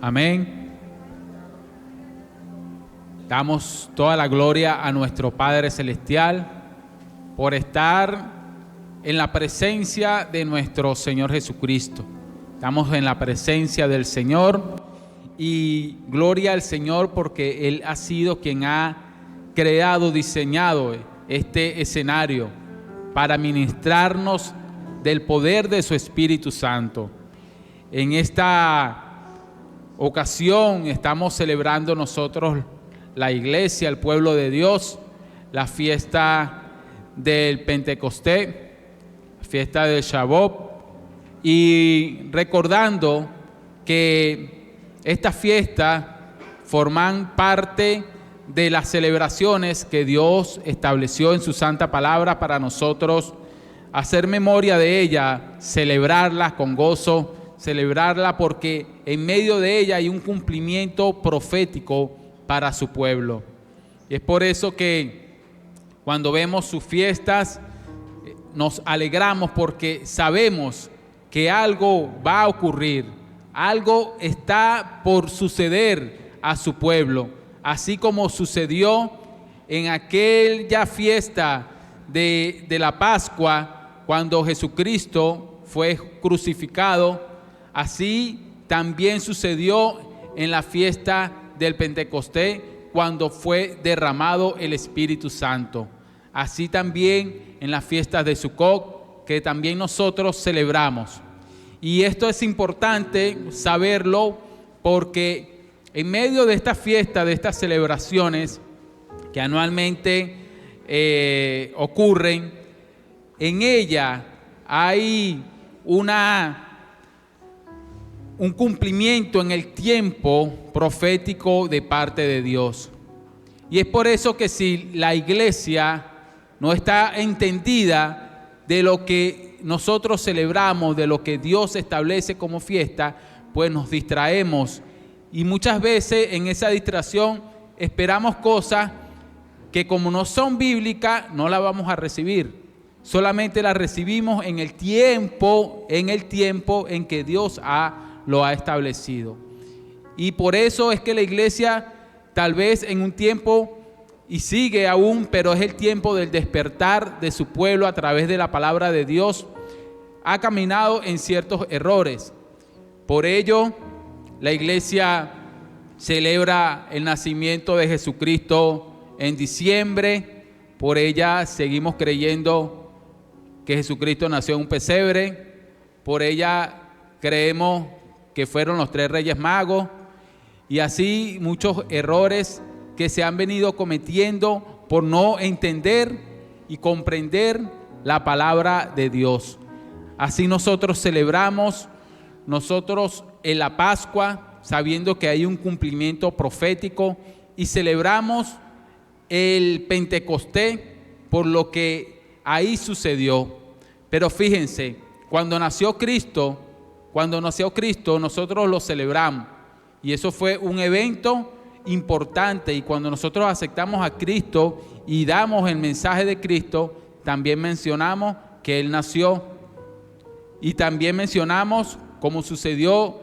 Amén. Damos toda la gloria a nuestro Padre Celestial por estar en la presencia de nuestro Señor Jesucristo. Estamos en la presencia del Señor y gloria al Señor porque Él ha sido quien ha creado, diseñado este escenario para ministrarnos del poder de su Espíritu Santo. En esta ocasión estamos celebrando nosotros, la iglesia, el pueblo de Dios, la fiesta del Pentecostés, la fiesta del Shavuot, y recordando que estas fiestas forman parte de las celebraciones que Dios estableció en su santa palabra para nosotros hacer memoria de ella, celebrarlas con gozo, celebrarla porque en medio de ella hay un cumplimiento profético para su pueblo. Y es por eso que cuando vemos sus fiestas nos alegramos porque sabemos que algo va a ocurrir, algo está por suceder a su pueblo, así como sucedió en aquella fiesta de la Pascua cuando Jesucristo fue crucificado. Así también sucedió en la fiesta del Pentecostés cuando fue derramado el Espíritu Santo. Así también en las fiestas de Sukkot que también nosotros celebramos. Y esto es importante saberlo porque en medio de esta fiesta, de estas celebraciones que anualmente ocurren, en ella hay un cumplimiento en el tiempo profético de parte de Dios. Y es por eso que si la iglesia no está entendida de lo que nosotros celebramos, de lo que Dios establece como fiesta, pues nos distraemos. Y muchas veces en esa distracción esperamos cosas que como no son bíblicas, no las vamos a recibir. Solamente las recibimos en el tiempo en que Dios lo ha establecido. Y por eso es que la iglesia tal vez en un tiempo, y sigue aún, pero es el tiempo del despertar de su pueblo a través de la palabra de Dios, ha caminado en ciertos errores. Por ello, la iglesia celebra el nacimiento de Jesucristo en diciembre. Por ella seguimos creyendo que Jesucristo nació en un pesebre. Por ella creemos que fueron los 3 Reyes Magos, y así muchos errores que se han venido cometiendo por no entender y comprender la palabra de Dios. Así nosotros celebramos en la Pascua, sabiendo que hay un cumplimiento profético, y celebramos el Pentecostés por lo que ahí sucedió. Pero fíjense, cuando nació Cristo, nosotros lo celebramos, y eso fue un evento importante. Y cuando nosotros aceptamos a Cristo y damos el mensaje de Cristo, también mencionamos que Él nació, y también mencionamos, como sucedió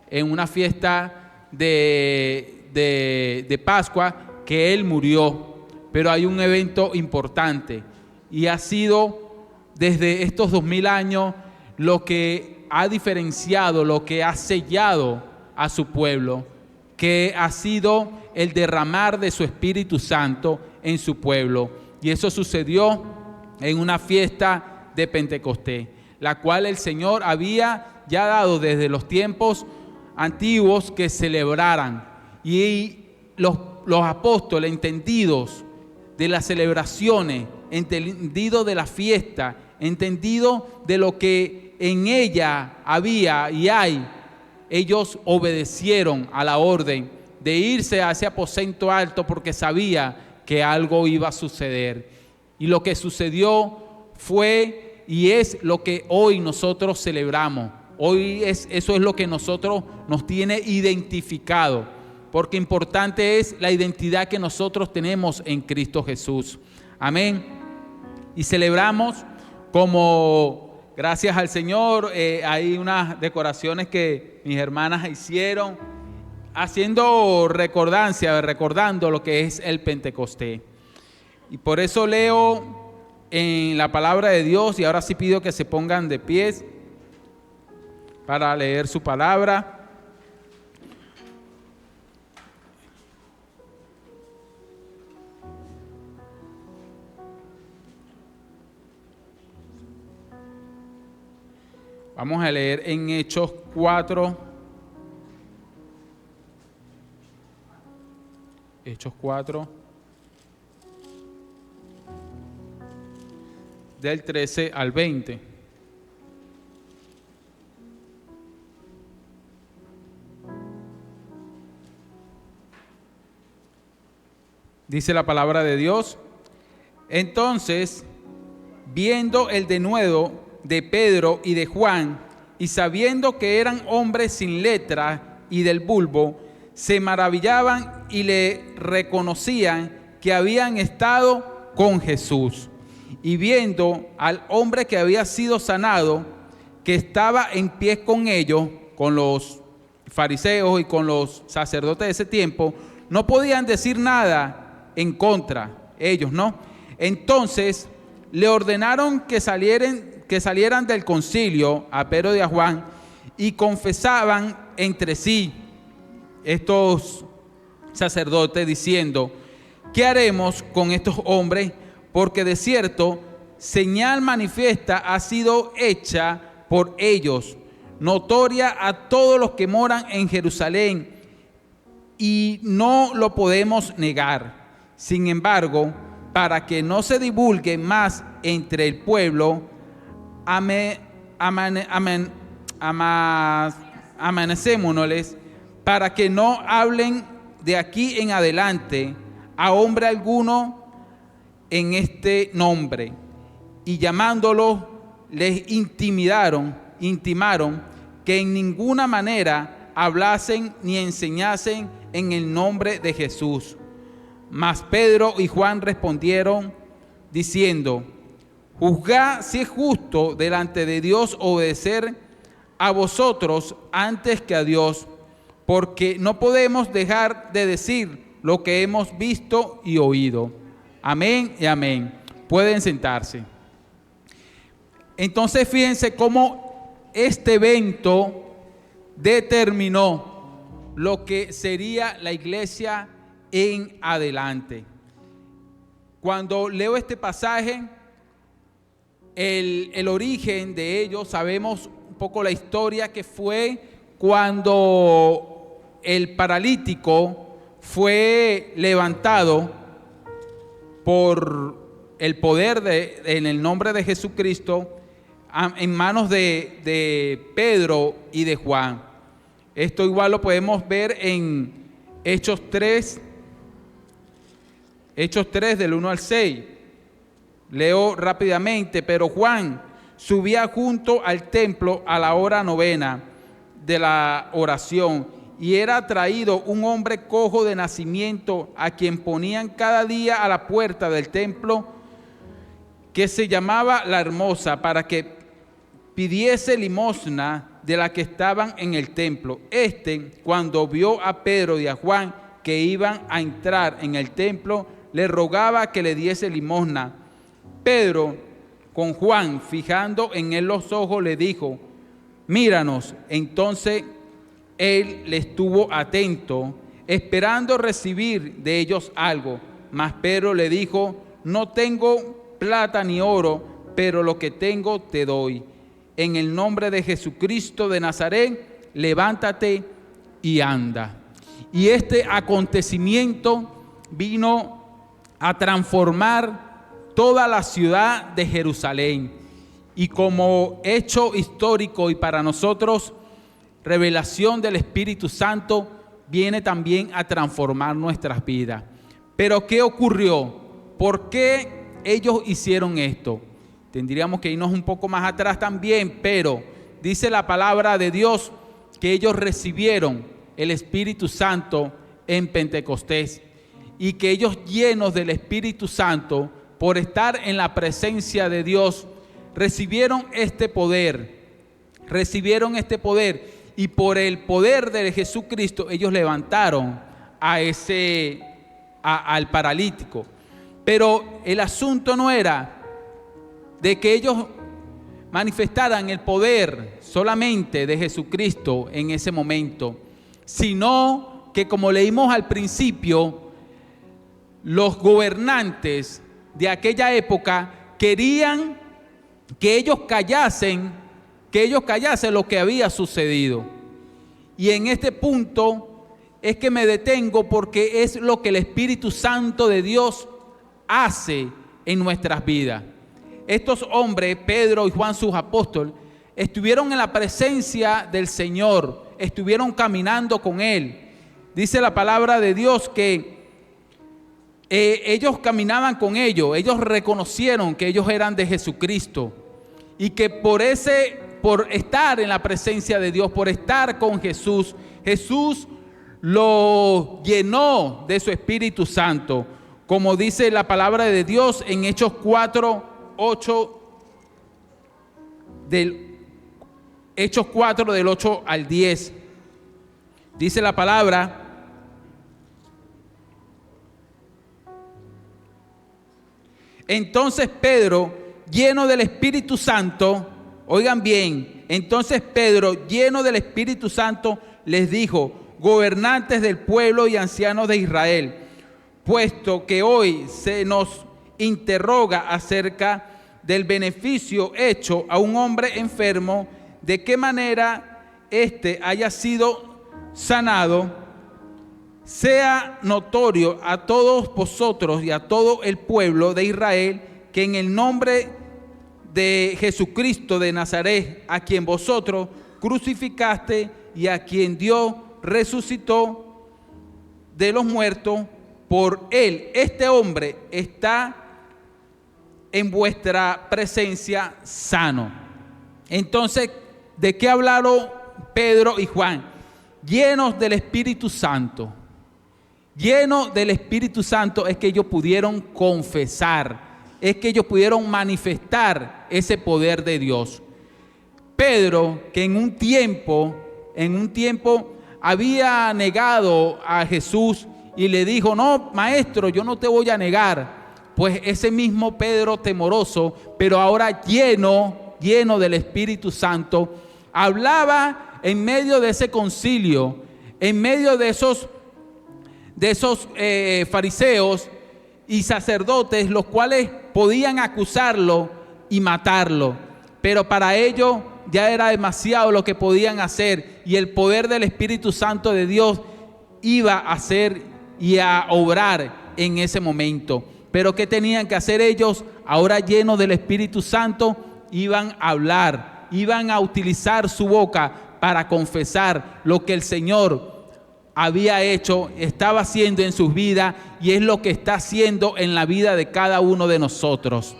en una fiesta de Pascua, que Él murió. Pero hay un evento importante, y ha sido desde estos 2000 años lo que ha diferenciado, lo que ha sellado a su pueblo, que ha sido el derramar de su Espíritu Santo en su pueblo. Y eso sucedió en una fiesta de Pentecostés, la cual el Señor había ya dado desde los tiempos antiguos que celebraran. Y los apóstoles, entendidos de las celebraciones, entendidos de la fiesta, entendidos de lo que en ella había y hay, ellos obedecieron a la orden de irse a ese aposento alto porque sabía que algo iba a suceder. Y lo que sucedió fue y es lo que hoy nosotros celebramos. Hoy eso es lo que nosotros nos tiene identificado, porque importante es la identidad que nosotros tenemos en Cristo Jesús. Amén. Y celebramos como, gracias al Señor, hay unas decoraciones que mis hermanas hicieron, haciendo recordando lo que es el Pentecostés. Y por eso leo en la palabra de Dios, y ahora sí pido que se pongan de pies para leer su palabra. Vamos a leer en Hechos 4. Hechos 4. Del 13 al 20. Dice la palabra de Dios: entonces, viendo el denuedo de Pedro y de Juan, y sabiendo que eran hombres sin letra y del vulgo, se maravillaban y le reconocían que habían estado con Jesús. Y viendo al hombre que había sido sanado, que estaba en pie con ellos, con los fariseos y con los sacerdotes de ese tiempo, no podían decir nada en contra, ellos, ¿no? Entonces le ordenaron que salieran del concilio a Pedro y a Juan, y confesaban entre sí estos sacerdotes diciendo: ¿qué haremos con estos hombres? Porque de cierto señal manifiesta ha sido hecha por ellos, notoria a todos los que moran en Jerusalén, y no lo podemos negar. Sin embargo, para que no se divulgue más entre el pueblo, amanecémonos para que no hablen de aquí en adelante a hombre alguno en este nombre. Y llamándolos, les intimaron que en ninguna manera hablasen ni enseñasen en el nombre de Jesús. Mas Pedro y Juan respondieron diciendo: juzgad si es justo delante de Dios obedecer a vosotros antes que a Dios, porque no podemos dejar de decir lo que hemos visto y oído. Amén y amén. Pueden sentarse. Entonces fíjense cómo este evento determinó lo que sería la iglesia en adelante. Cuando leo este pasaje, el origen de ello, sabemos un poco la historia, que fue cuando el paralítico fue levantado por el poder en el nombre de Jesucristo en manos de Pedro y de Juan. Esto igual lo podemos ver en Hechos 3 del 1 al 6. Leo rápidamente: pero Juan subía junto al templo a la hora 9 de la oración, y era traído un hombre cojo de nacimiento, a quien ponían cada día a la puerta del templo, que se llamaba La Hermosa, para que pidiese limosna de la que estaban en el templo. Cuando vio a Pedro y a Juan que iban a entrar en el templo, le rogaba que le diese limosna. Pedro, con Juan fijando en él los ojos, le dijo: míranos. Entonces él le estuvo atento, esperando recibir de ellos algo. Mas Pedro le dijo: no tengo plata ni oro, pero lo que tengo te doy. En el nombre de Jesucristo de Nazaret, levántate y anda. Y este acontecimiento vino a transformar toda la ciudad de Jerusalén. Y como hecho histórico y para nosotros revelación del Espíritu Santo, viene también a transformar nuestras vidas. Pero ¿qué ocurrió? ¿Por qué ellos hicieron esto? Tendríamos que irnos un poco más atrás también, pero dice la palabra de Dios que ellos recibieron el Espíritu Santo en Pentecostés y que ellos, llenos del Espíritu Santo, por estar en la presencia de Dios, recibieron este poder y por el poder de Jesucristo ellos levantaron al paralítico. Pero el asunto no era de que ellos manifestaran el poder solamente de Jesucristo en ese momento, sino que, como leímos al principio, los gobernantes de aquella época querían que ellos callasen lo que había sucedido. Y en este punto es que me detengo, porque es lo que el Espíritu Santo de Dios hace en nuestras vidas. Estos hombres, Pedro y Juan, sus apóstoles, estuvieron en la presencia del Señor, estuvieron caminando con Él. Dice la palabra de Dios que ellos caminaban con ellos reconocieron que ellos eran de Jesucristo y que por estar en la presencia de Dios, por estar con Jesús, Jesús lo llenó de su Espíritu Santo, como dice la palabra de Dios en Hechos 4:8, Hechos 4 del 8 al 10. Dice la palabra: entonces Pedro, lleno del Espíritu Santo, oigan bien, entonces Pedro, lleno del Espíritu Santo, les dijo: gobernantes del pueblo y ancianos de Israel, puesto que hoy se nos interroga acerca del beneficio hecho a un hombre enfermo, de qué manera éste haya sido sanado, sea notorio a todos vosotros y a todo el pueblo de Israel que en el nombre de Jesucristo de Nazaret, a quien vosotros crucificaste y a quien Dios resucitó de los muertos, por él, este hombre está en vuestra presencia sano. Entonces, ¿de qué hablaron Pedro y Juan? Llenos del Espíritu Santo. Llenos del Espíritu Santo es que ellos pudieron confesar, es que ellos pudieron manifestar ese poder de Dios. Pedro, que en un tiempo había negado a Jesús y le dijo: no, maestro, yo no te voy a negar. Pues ese mismo Pedro temeroso, pero ahora lleno del Espíritu Santo, hablaba en medio de ese concilio, en medio de esos fariseos y sacerdotes, los cuales podían acusarlo y matarlo, pero para ellos ya era demasiado lo que podían hacer, y el poder del Espíritu Santo de Dios iba a hacer y a obrar en ese momento. Pero ¿qué tenían que hacer ellos? Ahora, llenos del Espíritu Santo, iban a hablar, iban a utilizar su boca para confesar lo que el Señor había hecho, estaba haciendo en sus vidas, y es lo que está haciendo en la vida de cada uno de nosotros.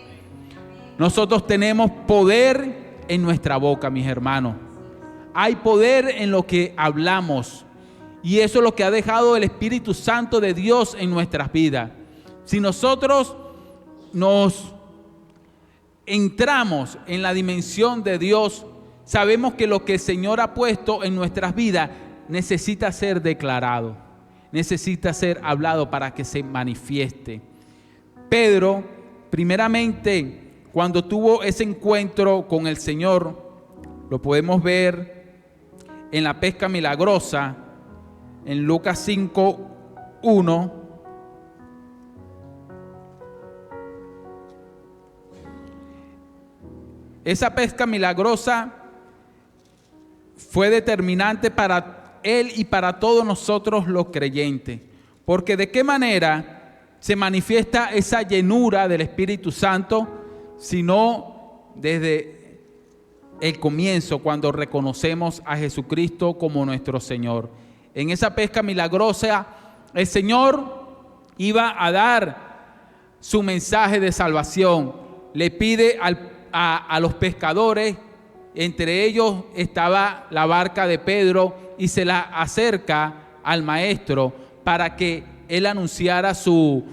Nosotros tenemos poder en nuestra boca, mis hermanos. Hay poder en lo que hablamos, y eso es lo que ha dejado el Espíritu Santo de Dios en nuestras vidas. Si nosotros nos entramos en la dimensión de Dios, sabemos que lo que el Señor ha puesto en nuestras vidas necesita ser declarado, necesita ser hablado para que se manifieste. Pedro, primeramente, cuando tuvo ese encuentro con el Señor, lo podemos ver en la pesca milagrosa, en Lucas 5:1. Esa pesca milagrosa fue determinante para él y para todos nosotros los creyentes, porque ¿de qué manera se manifiesta esa llenura del Espíritu Santo? Sino desde el comienzo, cuando reconocemos a Jesucristo como nuestro Señor. En esa pesca milagrosa, el Señor iba a dar su mensaje de salvación. Le pide a los pescadores Entre ellos estaba la barca de Pedro y se la acerca al maestro para que él anunciara su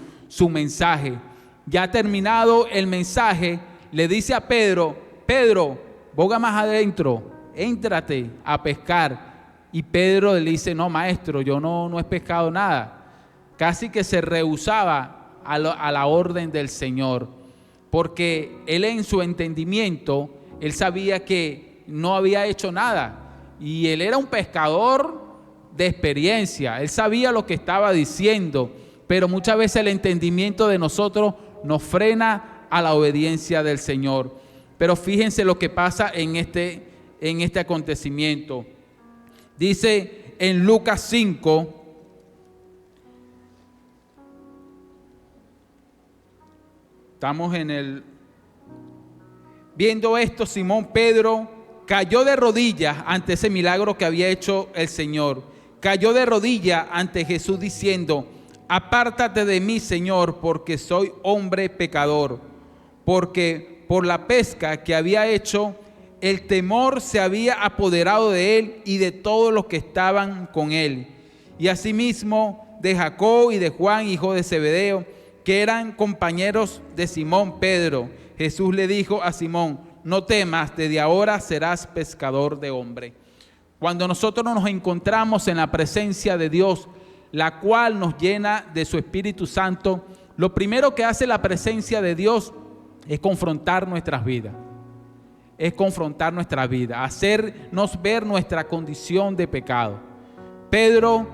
mensaje. Ya terminado el mensaje, le dice a Pedro: Pedro, boga más adentro, éntrate a pescar. Y Pedro le dice: no, maestro, yo no he pescado nada. Casi que se rehusaba a la orden del Señor, porque él en su entendimiento, él sabía que no había hecho nada. Y él era un pescador de experiencia, él sabía lo que estaba diciendo, pero muchas veces el entendimiento de nosotros nos frena a la obediencia del Señor. Pero fíjense lo que pasa en este acontecimiento. Dice en Lucas 5, estamos viendo esto, Simón Pedro cayó de rodillas ante ese milagro que había hecho el Señor. Cayó de rodillas ante Jesús diciendo: apártate de mí, Señor, porque soy hombre pecador. Porque por la pesca que había hecho, el temor se había apoderado de él y de todos los que estaban con él. Y asimismo de Jacob y de Juan, hijo de Zebedeo, que eran compañeros de Simón Pedro. Jesús le dijo a Simón: no temas, desde ahora serás pescador de hombres. Cuando nosotros nos encontramos en la presencia de Dios, la cual nos llena de su Espíritu Santo, lo primero que hace la presencia de Dios es confrontar nuestras vidas. Es confrontar nuestra vida, hacernos ver nuestra condición de pecado. Pedro,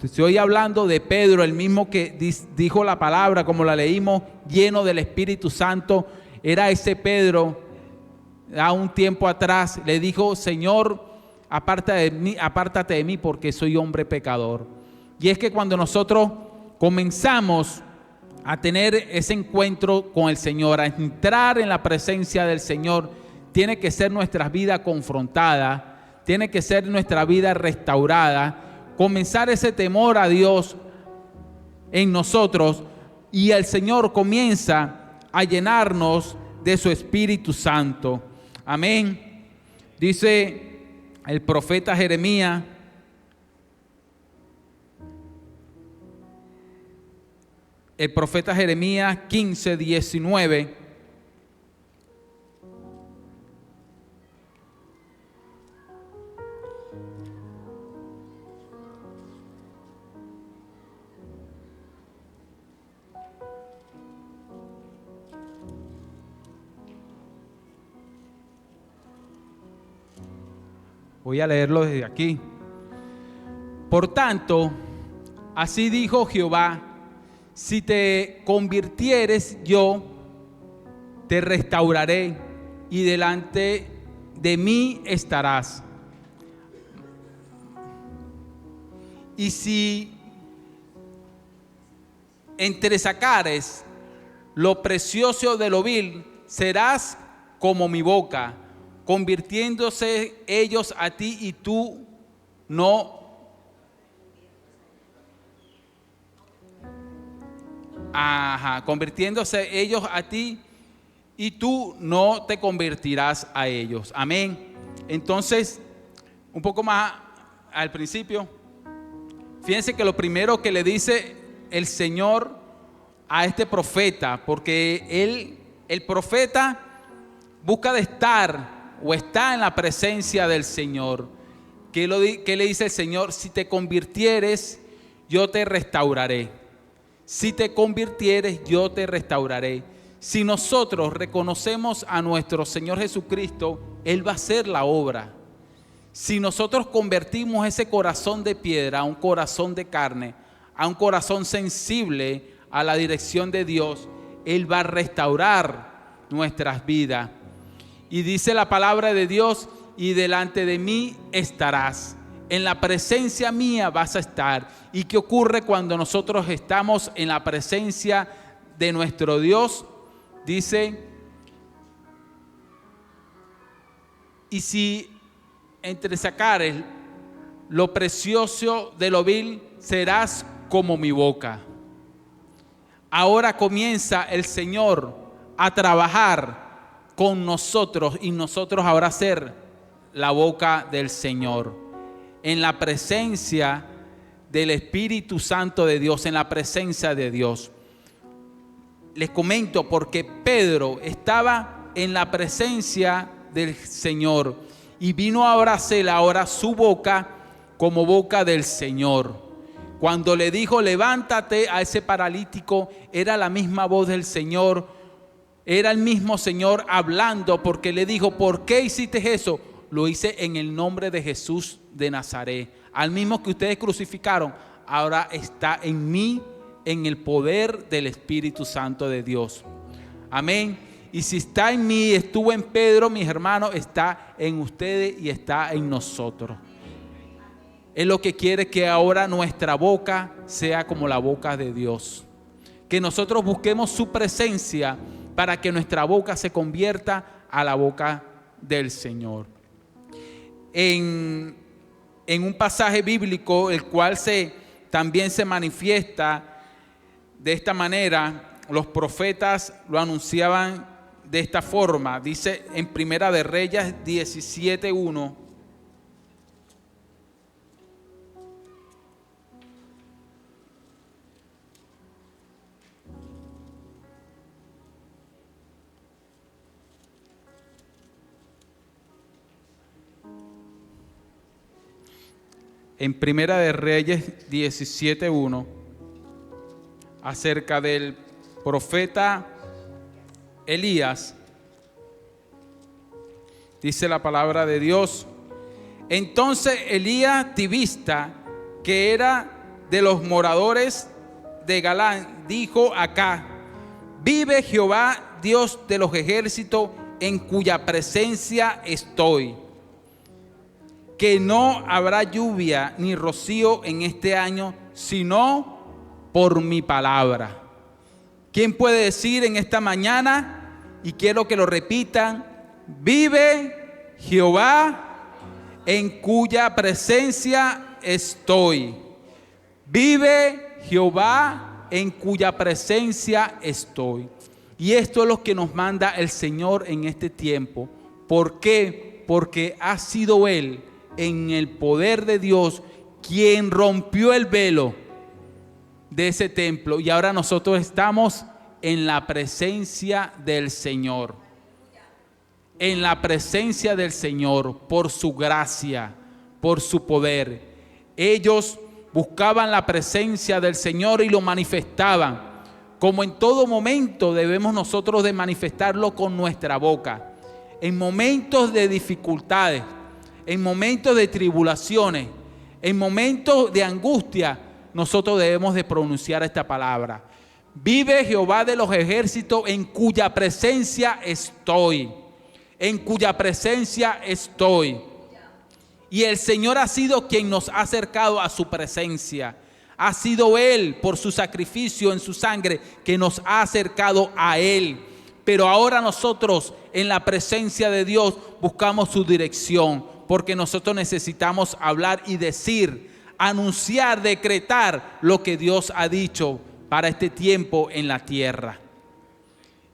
estoy hablando de Pedro, el mismo que dijo la palabra, como la leímos, lleno del Espíritu Santo. Era ese Pedro, a un tiempo atrás, le dijo: Señor, apártate de mí porque soy hombre pecador. Y es que cuando nosotros comenzamos a tener ese encuentro con el Señor, a entrar en la presencia del Señor, tiene que ser nuestra vida confrontada, tiene que ser nuestra vida restaurada, comenzar ese temor a Dios en nosotros, y el Señor comienza a llenarnos de su Espíritu Santo. Amén. Dice el profeta Jeremías, el profeta Jeremías 15, 19. Voy a leerlo desde aquí. Por tanto, así dijo Jehová: si te convirtieres, yo te restauraré y delante de mí estarás. Y si entresacares lo precioso de lo vil, serás como mi boca, convirtiéndose ellos a ti y tú no. Convirtiéndose ellos a ti y tú no te convertirás a ellos. Amén. Entonces, un poco más al principio, fíjense que lo primero que le dice el Señor a este profeta, porque el profeta busca de estar o está en la presencia del Señor. ¿Qué le dice el Señor? Si te convirtieres, yo te restauraré. Si te convirtieres, yo te restauraré. Si nosotros reconocemos a nuestro Señor Jesucristo, Él va a hacer la obra. Si nosotros convertimos ese corazón de piedra a un corazón de carne, a un corazón sensible a la dirección de Dios, Él va a restaurar nuestras vidas. Y dice la palabra de Dios: y delante de mí estarás. En la presencia mía vas a estar. ¿Y qué ocurre cuando nosotros estamos en la presencia de nuestro Dios? Dice: y si entresacares lo precioso de lo vil, serás como mi boca. Ahora comienza el Señor a trabajar con nosotros y nosotros ahora ser la boca del Señor, en la presencia del Espíritu Santo de Dios, en la presencia de Dios. Les comento porque Pedro estaba en la presencia del Señor y vino a abrirse ahora su boca como boca del Señor. Cuando le dijo levántate a ese paralítico, era la misma voz del Señor, era el mismo Señor hablando, porque le dijo, ¿por qué hiciste eso? Lo hice en el nombre de Jesús de Nazaret. Al mismo que ustedes crucificaron, ahora está en mí, en el poder del Espíritu Santo de Dios. Amén. Y si está en mí, estuvo en Pedro, mis hermanos, está en ustedes y está en nosotros. Es lo que quiere, que ahora nuestra boca sea como la boca de Dios. Que nosotros busquemos su presencia para que nuestra boca se convierta a la boca del Señor. En un pasaje bíblico, el cual también se manifiesta de esta manera, los profetas lo anunciaban de esta forma. Dice en Primera de Reyes 17:1. En Primera de Reyes 17:1, acerca del profeta Elías, dice la palabra de Dios: entonces Elías Tibista, que era de los moradores de Galán, dijo acá: vive Jehová, Dios de los ejércitos, en cuya presencia estoy, que no habrá lluvia ni rocío en este año, sino por mi palabra. ¿Quién puede decir en esta mañana, y quiero que lo repitan: vive Jehová, en cuya presencia estoy? Vive Jehová, en cuya presencia estoy. Y esto es lo que nos manda el Señor en este tiempo. ¿Por qué? Porque ha sido Él, en el poder de Dios, quien rompió el velo de ese templo, y ahora nosotros estamos en la presencia del Señor, en la presencia del Señor, por su gracia, por su poder. Ellos buscaban la presencia del Señor y lo manifestaban, como en todo momento debemos nosotros de manifestarlo con nuestra boca. En momentos de dificultades, en momentos de tribulaciones, en momentos de angustia, nosotros debemos de pronunciar esta palabra: vive Jehová de los ejércitos, en cuya presencia estoy. En cuya presencia estoy. Y el Señor ha sido quien nos ha acercado a su presencia. Ha sido Él, por su sacrificio en su sangre, que nos ha acercado a Él. Pero ahora nosotros, en la presencia de Dios, buscamos su dirección, porque nosotros necesitamos hablar y decir, anunciar, decretar lo que Dios ha dicho para este tiempo en la tierra.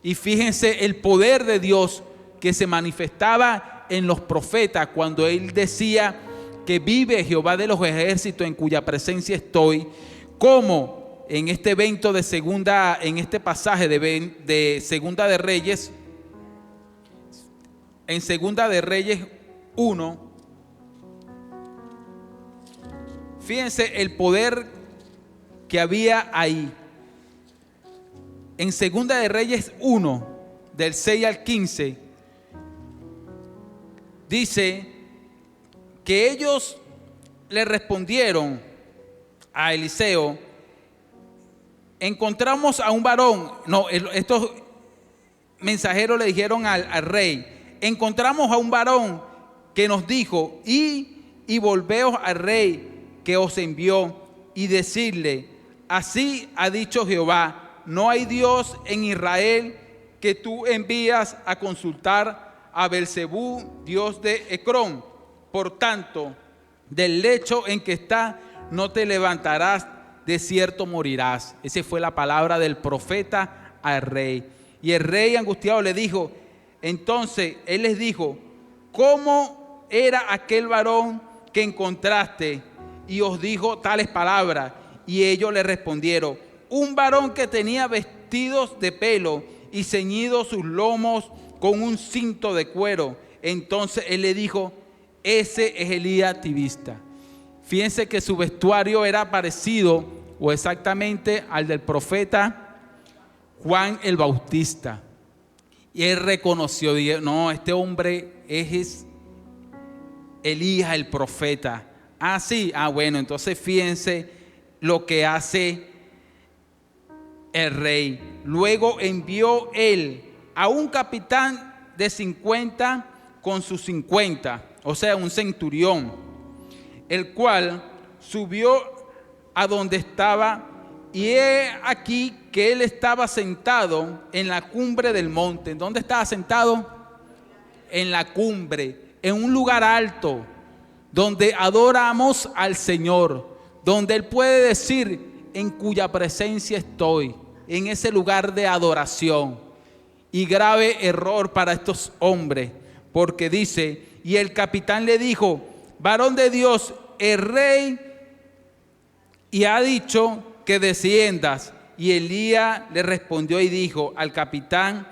Y fíjense el poder de Dios que se manifestaba en los profetas cuando Él decía que vive Jehová de los ejércitos, en cuya presencia estoy, como en este evento de segunda, en este pasaje de Segunda de Reyes, en Segunda de Reyes 1, fíjense el poder que había ahí. En Segunda de Reyes 1, del 6 al 15, dice que ellos le respondieron a Eliseo: encontramos a un varón. No, estos mensajeros le dijeron al rey: encontramos a un varón que nos dijo, y volveos al rey que os envió, y decirle: así ha dicho Jehová, no hay Dios en Israel, que tú envías a consultar a Beelzebú, dios de Ecrón. Por tanto, del lecho en que está no te levantarás, de cierto morirás. Esa fue la palabra del profeta al rey. Y el rey angustiado le dijo, entonces él les dijo: ¿cómo era aquel varón que encontraste y os dijo tales palabras? Y ellos le respondieron: un varón que tenía vestidos de pelo y ceñidos sus lomos con un cinto de cuero. Entonces él le dijo: ese es Elías Tibista. Fíjense que su vestuario era parecido o exactamente al del profeta Juan el Bautista. Y él reconoció, dijo: no, este hombre es Elías el profeta. Ah, sí, bueno, entonces fíjense lo que hace el rey. Luego envió él a un capitán de 50 con sus 50, o sea, un centurión, el cual subió a donde estaba, y he aquí que él estaba sentado en la cumbre del monte. ¿Dónde estaba sentado? En la cumbre, en un lugar alto, donde adoramos al Señor, donde Él puede decir: en cuya presencia estoy, en ese lugar de adoración. Y grave error para estos hombres, porque dice: y el capitán le dijo: varón de Dios, el rey y ha dicho que desciendas. Y Elías le respondió y dijo al capitán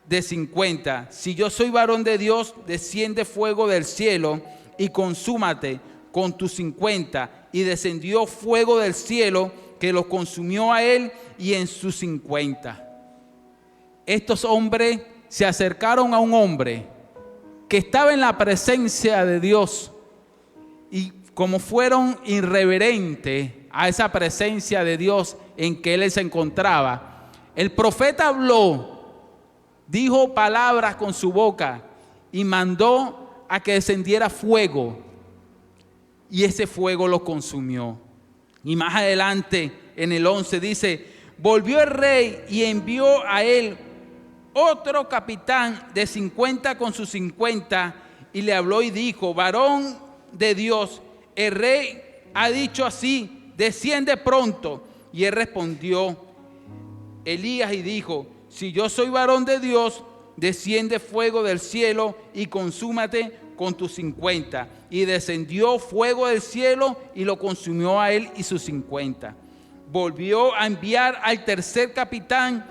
de 50: si yo soy varón de Dios, desciende fuego del cielo y consúmate con tus 50. Y descendió fuego del cielo que lo consumió a él y en sus 50. Estos hombres se acercaron a un hombre que estaba en la presencia de Dios, y como fueron irreverentes a esa presencia de Dios en que él se encontraba, el profeta habló, dijo palabras con su boca y mandó a que descendiera fuego, y ese fuego lo consumió. Y más adelante en el 11 dice: volvió el rey y envió a él otro capitán de 50 con sus 50, y le habló y dijo: varón de Dios, el rey ha dicho así, desciende pronto. Y él respondió Elías y dijo: si yo soy varón de Dios, desciende fuego del cielo y consúmate con tus 50. Y descendió fuego del cielo y lo consumió a él y sus 50. Volvió a enviar al tercer capitán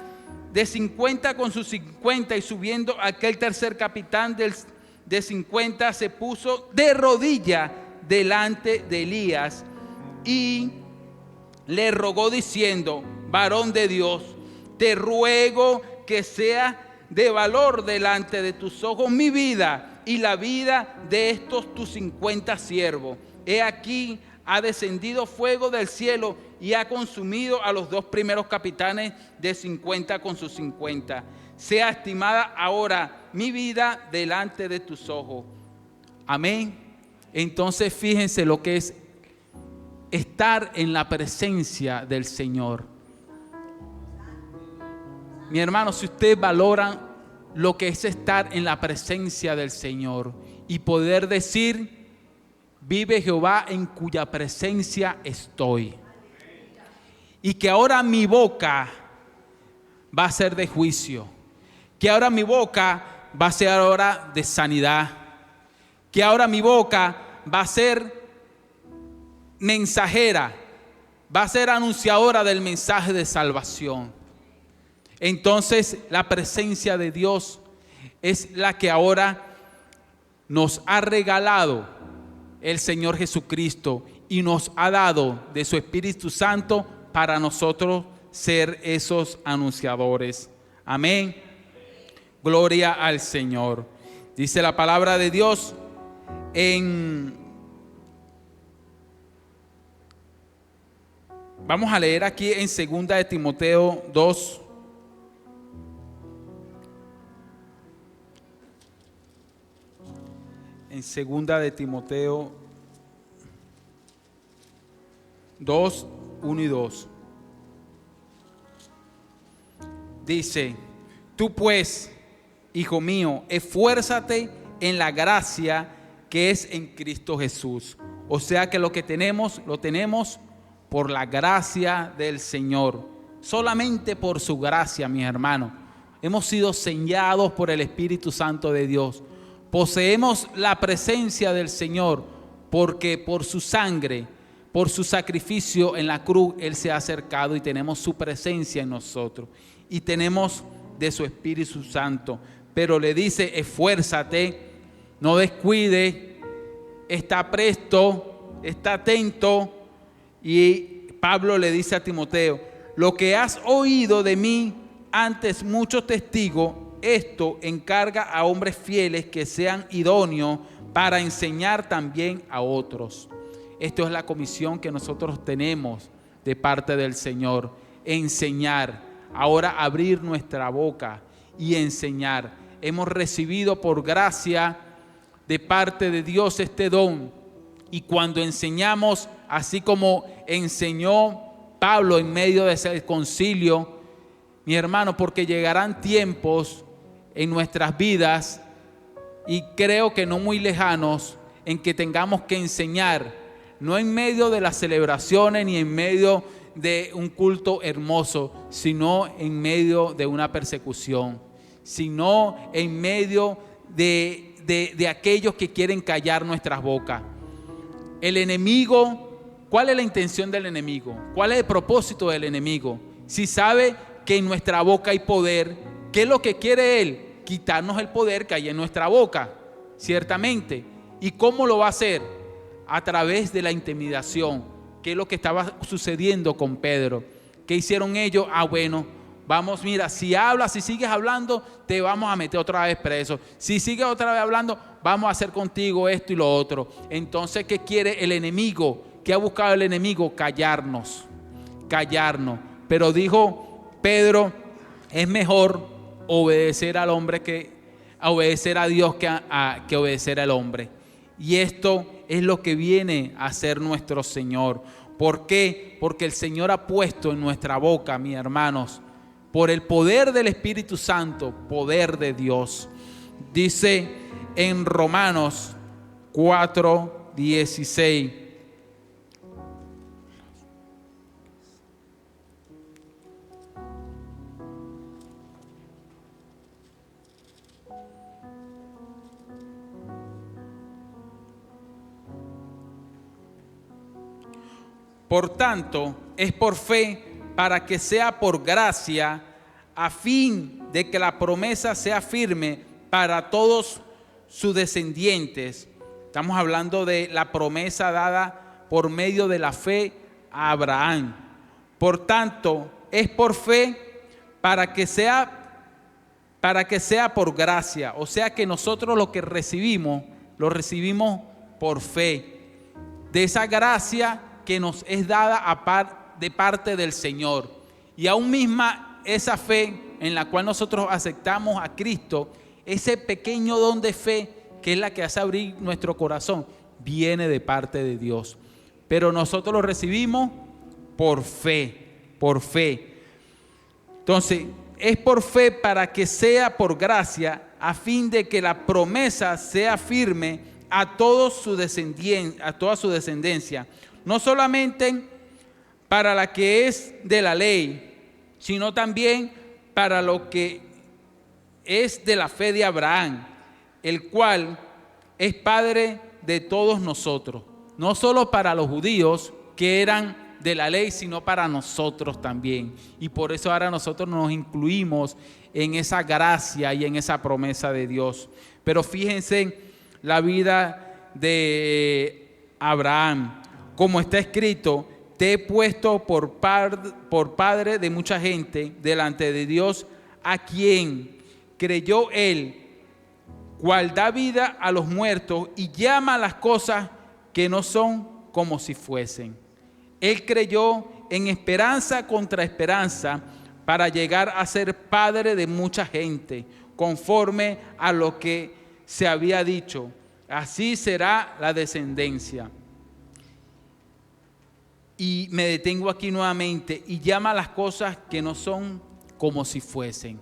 de 50 con sus 50, y subiendo aquel tercer capitán de 50 se puso de rodillas delante de Elías y le rogó diciendo: varón de Dios, te ruego que sea de valor delante de tus ojos mi vida y la vida de estos tus 50 siervos. He aquí, ha descendido fuego del cielo y ha consumido a los dos primeros capitanes de 50 con sus 50. Sea estimada ahora mi vida delante de tus ojos. Amén. Entonces fíjense lo que es estar en la presencia del Señor. Mi hermano, si ustedes valoran lo que es estar en la presencia del Señor y poder decir: vive Jehová en cuya presencia estoy. Y que ahora mi boca va a ser de juicio. Que ahora mi boca va a ser ahora de sanidad. Que ahora mi boca va a ser mensajera. Va a ser anunciadora del mensaje de salvación. Entonces la presencia de Dios es la que ahora nos ha regalado el Señor Jesucristo y nos ha dado de su Espíritu Santo para nosotros ser esos anunciadores. Amén. Gloria al Señor. Dice la palabra de Dios vamos a leer aquí en 2 de Timoteo 2. En 2 de Timoteo 2, 1 y 2. Dice: tú pues, hijo mío, esfuérzate en la gracia que es en Cristo Jesús. O sea que lo que tenemos, lo tenemos por la gracia del Señor. Solamente por su gracia, mis hermanos. Hemos sido sellados por el Espíritu Santo de Dios. Poseemos la presencia del Señor porque por su sangre, por su sacrificio en la cruz, Él se ha acercado y tenemos su presencia en nosotros. Y tenemos de su Espíritu Santo. Pero le dice, esfuérzate, no descuides, está presto, está atento. Y Pablo le dice a Timoteo, lo que has oído de mí antes muchos testigos, esto encarga a hombres fieles que sean idóneos para enseñar también a otros. Esto es la comisión que nosotros tenemos de parte del Señor, enseñar. Ahora abrir nuestra boca y enseñar. Hemos recibido por gracia de parte de Dios este don. Y cuando enseñamos, así como enseñó Pablo en medio de ese concilio, mi hermano, porque llegarán tiempos en nuestras vidas, y creo que no muy lejanos, en que tengamos que enseñar, no en medio de las celebraciones ni en medio de un culto hermoso, sino en medio de una persecución, sino en medio de aquellos que quieren callar nuestras bocas. El enemigo, ¿cuál es la intención del enemigo? ¿Cuál es el propósito del enemigo? Si sabe que en nuestra boca hay poder, ¿qué es lo que quiere él? Quitarnos el poder que hay en nuestra boca, ciertamente. ¿Y cómo lo va a hacer? A través de la intimidación, que es lo que estaba sucediendo con Pedro. ¿Qué hicieron ellos? Bueno, vamos, mira, si hablas, si sigues hablando, te vamos a meter otra vez preso. Si sigues otra vez hablando, vamos a hacer contigo esto y lo otro. Entonces, ¿qué quiere el enemigo? ¿Qué ha buscado el enemigo? Callarnos. Pero dijo Pedro, es mejor obedecer al hombre obedecer a Dios que obedecer al hombre. Y esto es lo que viene a hacer nuestro Señor. ¿Por qué? Porque el Señor ha puesto en nuestra boca, mis hermanos, por el poder del Espíritu Santo, poder de Dios. Dice en Romanos 4:16. Por tanto, es por fe, para que sea por gracia, a fin de que la promesa sea firme para todos sus descendientes. Estamos hablando de la promesa dada por medio de la fe a Abraham. Por tanto, es por fe para que sea por gracia. O sea que nosotros lo que recibimos, lo recibimos por fe. De esa gracia que nos es dada de parte del Señor. Y aún misma esa fe en la cual nosotros aceptamos a Cristo, ese pequeño don de fe que es la que hace abrir nuestro corazón, viene de parte de Dios. Pero nosotros lo recibimos por fe, por fe. Entonces, es por fe para que sea por gracia, a fin de que la promesa sea firme a toda su descendencia. No solamente para la que es de la ley, sino también para lo que es de la fe de Abraham, el cual es padre de todos nosotros. No solo para los judíos que eran de la ley, sino para nosotros también. Y por eso ahora nosotros nos incluimos en esa gracia y en esa promesa de Dios. Pero fíjense la vida de Abraham. Como está escrito, te he puesto por padre de mucha gente delante de Dios, a quien creyó él, cual da vida a los muertos y llama a las cosas que no son como si fuesen. Él creyó en esperanza contra esperanza para llegar a ser padre de mucha gente, conforme a lo que se había dicho. Así será la descendencia. Y me detengo aquí nuevamente, y llama a las cosas que no son como si fuesen.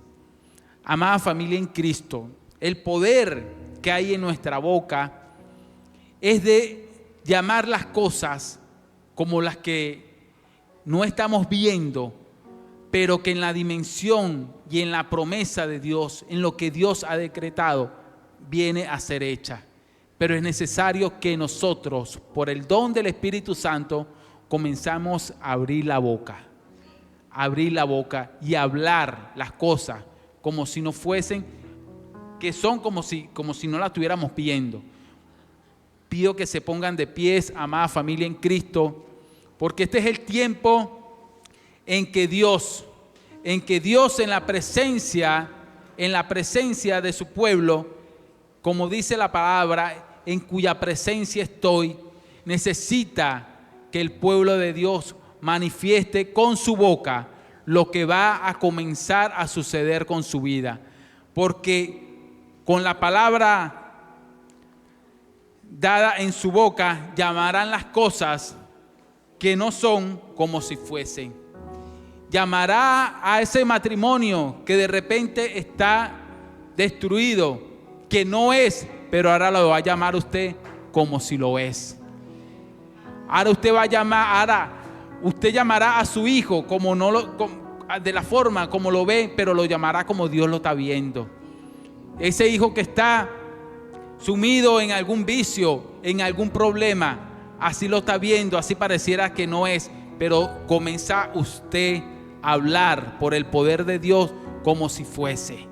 Amada familia en Cristo, el poder que hay en nuestra boca es de llamar las cosas como las que no estamos viendo, pero que en la dimensión y en la promesa de Dios, en lo que Dios ha decretado, viene a ser hecha. Pero es necesario que nosotros, por el don del Espíritu Santo, comenzamos a abrir la boca y hablar las cosas como si no fuesen, que son como si no las estuviéramos viendo. Pido que se pongan de pies, amada familia en Cristo, porque este es el tiempo en que Dios en la presencia de su pueblo, como dice la palabra, en cuya presencia estoy, necesita que el pueblo de Dios manifieste con su boca lo que va a comenzar a suceder con su vida. Porque con la palabra dada en su boca llamarán las cosas que no son como si fuesen. Llamará a ese matrimonio que de repente está destruido, que no es, pero ahora lo va a llamar usted como si lo es. Ahora usted llamará a su hijo de la forma como lo ve, pero lo llamará como Dios lo está viendo. Ese hijo que está sumido en algún vicio, en algún problema, así lo está viendo, así pareciera que no es, pero comienza usted a hablar por el poder de Dios como si fuese.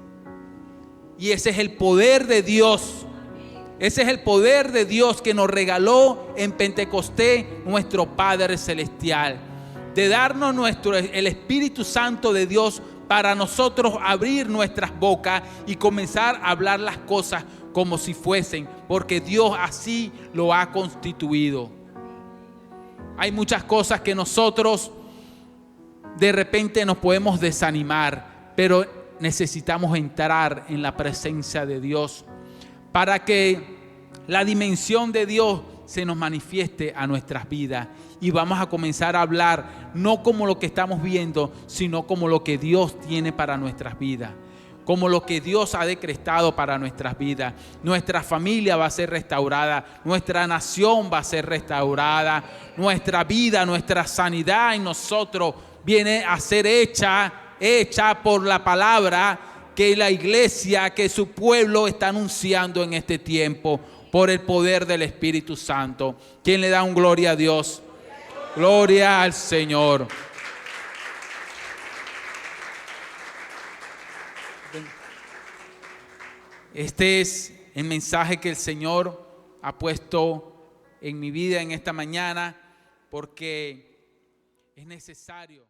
Y ese es el poder de Dios. Ese es el poder de Dios que nos regaló en Pentecostés nuestro Padre Celestial, de darnos el Espíritu Santo de Dios para nosotros abrir nuestras bocas y comenzar a hablar las cosas como si fuesen, porque Dios así lo ha constituido. Hay muchas cosas que nosotros de repente nos podemos desanimar, pero necesitamos entrar en la presencia de Dios para que la dimensión de Dios se nos manifieste a nuestras vidas y vamos a comenzar a hablar no como lo que estamos viendo, sino como lo que Dios tiene para nuestras vidas, como lo que Dios ha decretado para nuestras vidas. Nuestra familia va a ser restaurada, nuestra nación va a ser restaurada, nuestra vida, nuestra sanidad en nosotros viene a ser hecha por la palabra que la iglesia, que su pueblo está anunciando en este tiempo, por el poder del Espíritu Santo. ¿Quién le da un gloria a Dios? Gloria al Señor. Este es el mensaje que el Señor ha puesto en mi vida en esta mañana, porque es necesario.